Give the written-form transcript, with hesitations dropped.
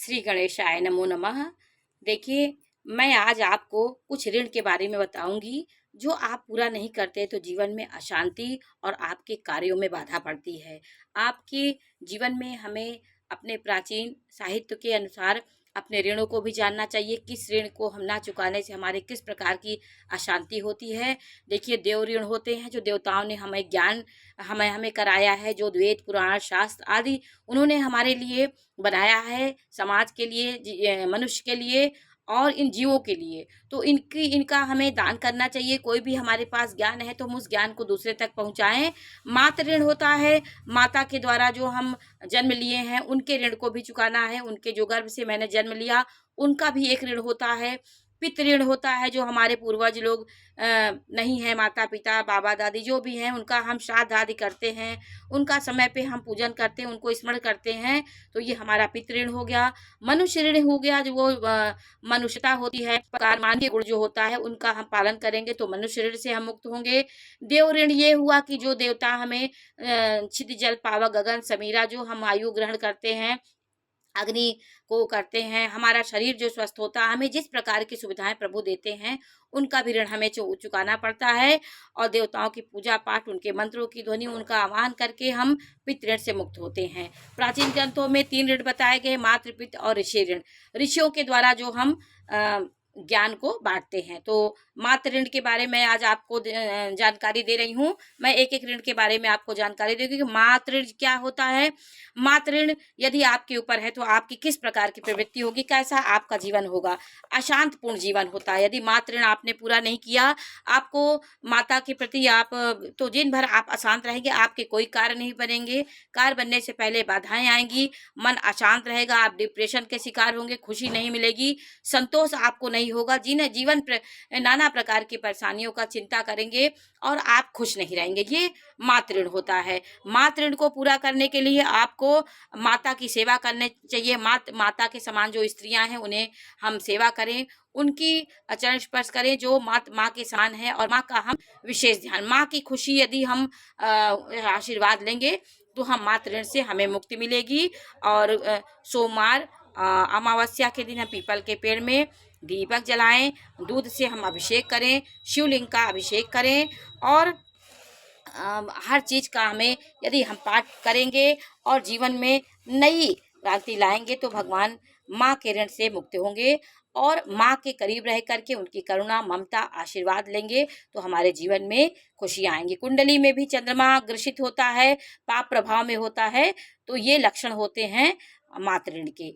श्री गणेशाय नमो नमः। देखिए, मैं आज आपको कुछ ऋण के बारे में बताऊंगी जो आप पूरा नहीं करते तो जीवन में अशांति और आपके कार्यों में बाधा पड़ती है। आपके जीवन में हमें अपने प्राचीन साहित्य के अनुसार अपने ऋणों को भी जानना चाहिए। किस ऋण को हम ना चुकाने से हमारे किस प्रकार की अशांति होती है। देखिए, देव ऋण होते हैं जो देवताओं ने हमें ज्ञान हमें हमें कराया है, जो वेद पुराण शास्त्र आदि उन्होंने हमारे लिए बनाया है, समाज के लिए, मनुष्य के लिए और इन जीवों के लिए। तो इनका हमें दान करना चाहिए। कोई भी हमारे पास ज्ञान है तो हम उस ज्ञान को दूसरे तक पहुंचाएं। मातृ ऋण होता है, माता के द्वारा जो हम जन्म लिए हैं उनके ऋण को भी चुकाना है। उनके जो गर्भ से मैंने जन्म लिया उनका भी एक ऋण होता है। पितृ ऋण होता है, जो हमारे पूर्वज लोग नहीं है, माता पिता बाबा दादी जो भी हैं, उनका हम श्राद्ध आदि करते हैं, उनका समय पे हम पूजन करते हैं, उनको स्मरण करते हैं, तो ये हमारा पितृ ऋण हो गया। मनुष्य ऋण हो गया, जो वो मनुष्यता होती है, मानवीय गुण जो होता है उनका हम पालन करेंगे तो मनुष्य ऋण से हम मुक्त होंगे। देव ऋण ये हुआ कि जो देवता हमें क्षिति जल पावक गगन समीरा, जो हम आयु ग्रहण करते हैं, अग्नि को करते हैं, हमारा शरीर जो स्वस्थ होता है, हमें जिस प्रकार की सुविधाएं प्रभु देते हैं उनका भी ऋण हमें चुकाना पड़ता है। और देवताओं की पूजा पाठ, उनके मंत्रों की ध्वनि, उनका आह्वान करके हम पितृ ऋण से मुक्त होते हैं। प्राचीन ग्रंथों में 3 ऋण बताए गए, मातृ पितृ और ऋषि ऋण। ऋषियों के द्वारा जो हम ज्ञान को बांटते हैं। तो मातृ ऋण के बारे में आज आपको जानकारी दे रही हूँ। मैं एक एक ऋण के बारे में आपको जानकारी दूंगी कि मातृ ऋण क्या होता है। मातृ ऋण यदि आपके ऊपर है तो आपकी किस प्रकार की प्रवृत्ति होगी, कैसा आपका जीवन होगा। अशांतपूर्ण जीवन होता है यदि मातृ ऋण आपने पूरा नहीं किया। आपको माता के प्रति आप तो दिन भर आप अशांत रहेंगे, आपके कोई कार्य नहीं बनेंगे, कार्य बनने से पहले बाधाएं आएंगी, मन अशांत रहेगा, आप डिप्रेशन के शिकार होंगे, खुशी नहीं मिलेगी, संतोष आपको नहीं होगा, जीवन नाना प्रकार की परेशानियों का चिंता करेंगे और आप खुश नहीं रहेंगे। ये मातृ ऋण होता है। मातृ ऋण को पूरा करने के लिए आपको माता की सेवा करनी चाहिए। माता के समान जो स्त्रियां हैं उन्हें हम सेवा करें, उनकी चरण स्पर्श करें जो माँ के समान है, और माँ का हम विशेष ध्यान, माँ की खुशी यदि हम आशीर्वाद लेंगे तो हम मातृ ऋण से हमें मुक्ति मिलेगी। और सोमवार अमावस्या के दिन हम पीपल के पेड़ में दीपक जलाएं, दूध से हम अभिषेक करें, शिवलिंग का अभिषेक करें, और हर चीज का हमें यदि हम पाठ करेंगे और जीवन में नई क्रांति लाएंगे तो भगवान माँ के ऋण से मुक्त होंगे। और माँ के करीब रह करके उनकी करुणा ममता आशीर्वाद लेंगे तो हमारे जीवन में खुशियाँ आएंगी। कुंडली में भी चंद्रमा ग्रसित होता है, पाप प्रभाव में होता है, तो ये लक्षण होते हैं मातृ ऋण के।